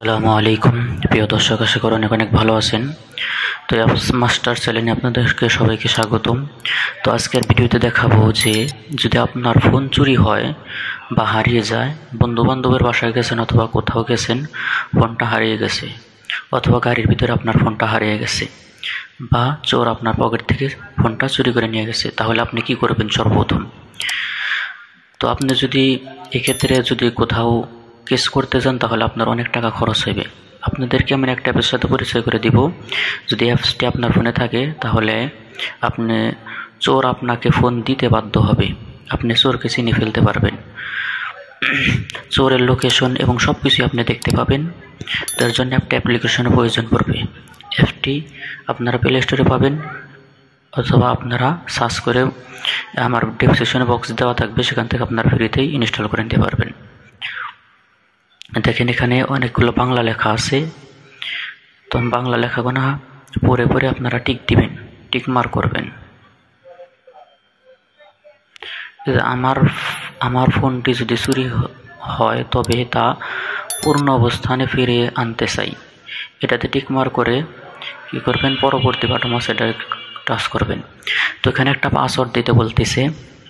আসসালামু আলাইকুম প্রিয় দর্শক, আশা করি অনেক অনেক ভালো আছেন। তো অ্যাপস মাস্টার চ্যানেলে আপনাদেরকে সবাইকে স্বাগতম। তো আজকের ভিডিওতে দেখাবো যে যদি আপনার ফোন চুরি হয় বা হারিয়ে যায়, বন্ধু বান্ধবের বাসায় গেছেন অথবা কোথাও গেছেন, ফোনটা হারিয়ে গেছে, অথবা গাড়ির ভিতরে আপনার ফোনটা হারিয়ে গেছে বা চোর আপনার পকেট থেকে ফোনটা চুরি করে নিয়ে গেছে, তাহলে আপনি কি করবেন সর্বপ্রথম? তো আপনি যদি এক্ষেত্রে যদি কোথাও কেস করতে যান তাহলে আপনার অনেক টাকা খরচ হবে। আপনাদেরকে আমি একটা অ্যাপের সাথে পরিচয় করে দিব। যদি অ্যাপসটি আপনার ফোনে থাকে তাহলে আপনি চোর আপনাকে ফোন দিতে বাধ্য হবে, আপনি চোরকে চিনে ফেলতে পারবেন, চোরের লোকেশন এবং সব কিছুই আপনি দেখতে পাবেন। তার জন্য একটা অ্যাপ্লিকেশনের প্রয়োজন পড়বে। অ্যাপটি আপনারা প্লে স্টোরে পাবেন অথবা আপনারা সার্চ করে আমার ডেসক্রিপশন বক্স দেওয়া থাকবে, সেখান থেকে আপনারা ফ্রিতেই ইনস্টল করে নিতে পারবেন। দেখেন এখানে অনেকগুলো বাংলা লেখা আছে, তো বাংলা লেখাগুলো পরে পরে আপনারা টিক দিবেন, টিক মার্ক করবেন। আমার ফোনটি যদি চুরি হয় তবে তা পূর্ণ অবস্থানে ফিরিয়ে আনতে চাই, এটাতে টিক মার্ক করে কি করবেন, পরবর্তী বাটন আছে এটা টাচ করবেন। তো এখানে একটা পাসওয়ার্ড দিতে বলতেছে,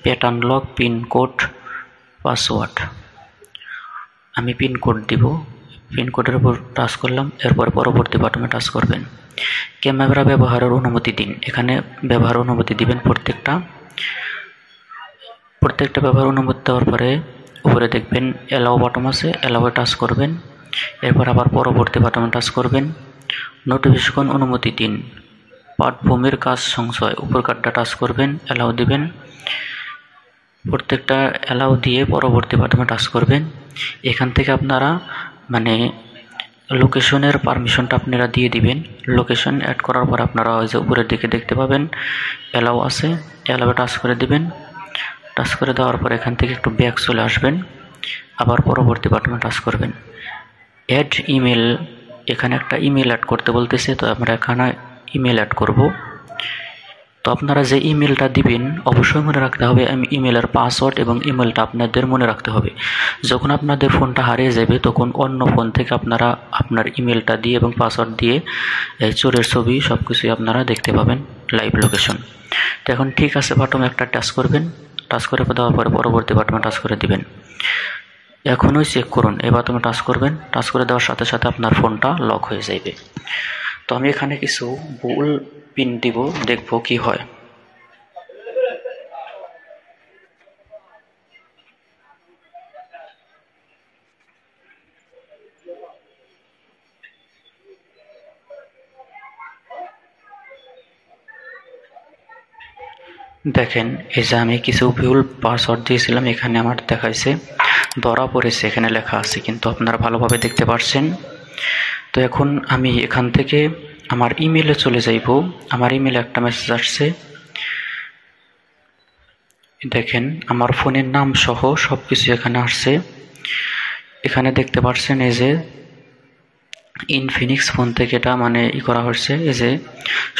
প্যাটার্ন লক, পিনকোড, পাসওয়ার্ড। আমি পিনকোড দিব, পিনকোডের উপর টাচ করলাম, এরপর পরবর্তী বাটনে টাচ করবেন। ক্যামেরা ব্যবহারের অনুমতি দিন, এখানে ব্যবহার অনুমতি দিবেন প্রত্যেকটা ব্যবহার অনুমতি দেওয়ার পরে উপরে দেখবেন অ্যালাও বাটন আছে, অ্যালাওয়ে টাচ করবেন, এরপর আবার পরবর্তী বাটনে টাচ করবেন। নোটিফিকেশন অনুমতি দিন, পাঠভূমির কাজ সংশয়, উপর কার্ডটা টাচ করবেন, অ্যালাও দিবেন, প্রত্যেকটা অ্যালাও দিয়ে পরবর্তী বাটনে টাচ করবেন। এখান থেকে আপনারা লোকেশনের পারমিশনটা আপনারা দিয়ে দিবেন। লোকেশন অ্যাড করার পর আপনারা ওই যে উপরের দিকে দেখতে পাবেন অ্যালাও আছে, অ্যালাওয়ে টাচ করে দিবেন। টাচ করে দেওয়ার পর এখান থেকে একটু ব্যাক চলে আসবেন, আবার পরবর্তী বাটনে টাচ করবেন। অ্যাড ইমেল, এখানে একটা ইমেল অ্যাড করতে বলতেছে, তো আমরা এখানে ইমেল অ্যাড করব। তো আপনারা যে ইমেলটা দিবেন অবশ্যই মনে রাখতে হবে ইমেলের পাসওয়ার্ড এবং ইমেলটা আপনাদের মনে রাখতে হবে। যখন আপনাদের ফোনটা হারিয়ে যাবে তখন অন্য ফোন থেকে আপনারা আপনার ইমেলটা দিয়ে এবং পাসওয়ার্ড দিয়ে চোরের ছবি সব কিছুই আপনারা দেখতে পাবেন, লাইভ লোকেশন। তো এখন ঠিক আছে বাটনে একটা টাচ করবেন, টাচ করে দেওয়ার পরে পরবর্তী বাটনে টাচ করে দিবেন। এখনই চেক করুন, এই বাটনে টাচ করবেন, টাচ করে দেওয়ার সাথে সাথে আপনার ফোনটা লক হয়ে যাবে। তো আমি এখানে কিছু ভুল পিন দিব, দেখব কি হয়। দেখেন এই যে আমি কিছু ভুল পাসওয়ার্ড দিয়েছিলাম, এখানে আমার দেখাইছে ধরা পড়েছে, এখানে লেখা আছে, কিন্তু আপনারা ভালোভাবে দেখতে পাচ্ছেন। তো এখন আমি এখান থেকে আমার ইমেলে চলে যাইব। আমার ইমেলে একটা মেসেজ আসছে, দেখেন আমার ফোনের নাম সহ সব কিছু এখানে আসছে। এখানে দেখতে পাচ্ছেন এই যে ইনফিনিক্স ফোন থেকে এটা করা হচ্ছে, এই যে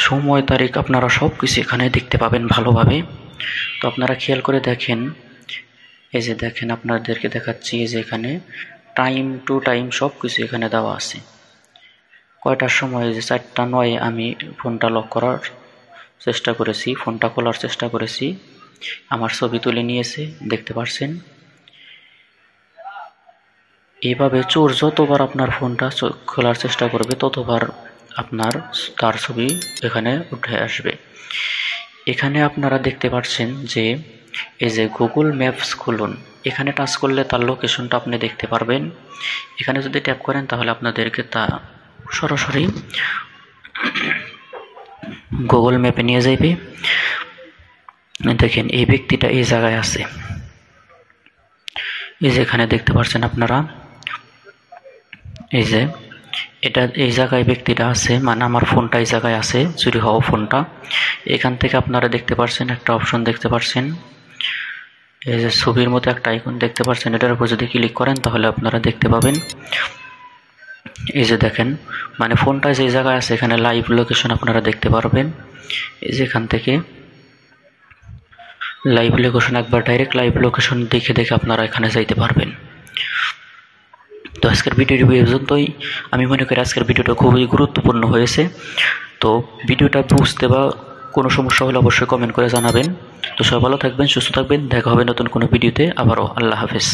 সময় তারিখ আপনারা সব কিছু এখানে দেখতে পাবেন ভালোভাবে। তো আপনারা খেয়াল করে দেখেন, এই যে দেখেন আপনাদেরকে দেখাচ্ছি, এই যে এখানে টাইম টু টাইম সব কিছু এখানে দেওয়া আছে। কয়টার সময়, যে 4:09 আমি ফোনটা লক করার চেষ্টা করেছি, ফোনটা খোলার চেষ্টা করেছি, আমার ছবি তুলে নিয়েছে, দেখতে পাচ্ছেন। এইভাবে চোর যতবার আপনার ফোনটা খোলার চেষ্টা করবে ততবার তার ছবি এখানে উঠে আসবে। এখানে আপনারা দেখতে পাচ্ছেন যে এই যে গুগল ম্যাপস খুলুন, এখানে টাচ করলে তার লোকেশনটা আপনি দেখতে পারবেন। এখানে যদি ট্যাপ করেন তাহলে আপনাদেরকে তা সরাসরি গুগল ম্যাপে নিয়ে যাইবে। দেখেন এই ব্যক্তিটা এই জায়গায় আছে, এই যে এখানে দেখতে পাচ্ছেন আপনারা, এই যে এটা এই জায়গায় ব্যক্তিটা আছে, আমার ফোনটা এই জায়গায় আছে, চুরি হওয়া ফোনটা। এখান থেকে আপনারা দেখতে পাচ্ছেন একটা অপশন দেখতে পাচ্ছেন, এই যে ছবির মতো একটা আইকন দেখতে পাচ্ছেন, এটার উপর যদি ক্লিক করেন তাহলে আপনারা দেখতে পাবেন, এই যে দেখেন ফোনটা যে জায়গায় আছে এখানে লাইভ লোকেশন আপনারা দেখতে পারবেন। এই যে এখান থেকে লাইভ লোকেশন, একবার ডাইরেক্ট লাইভ লোকেশন দেখে আপনারা এখানে যাইতে পারবেন। তো আজকের ভিডিওটি পর্যন্তই। আমি মনে করি আজকের ভিডিওটা খুবই গুরুত্বপূর্ণ হয়েছে। তো ভিডিওটা বুঝতে বা কোনো সমস্যা হলে অবশ্যই কমেন্ট করে জানাবেন। তো সবাই ভালো থাকবেন, সুস্থ থাকবেন, দেখা হবে নতুন কোনো ভিডিওতে আবারও। আল্লাহ হাফেজ।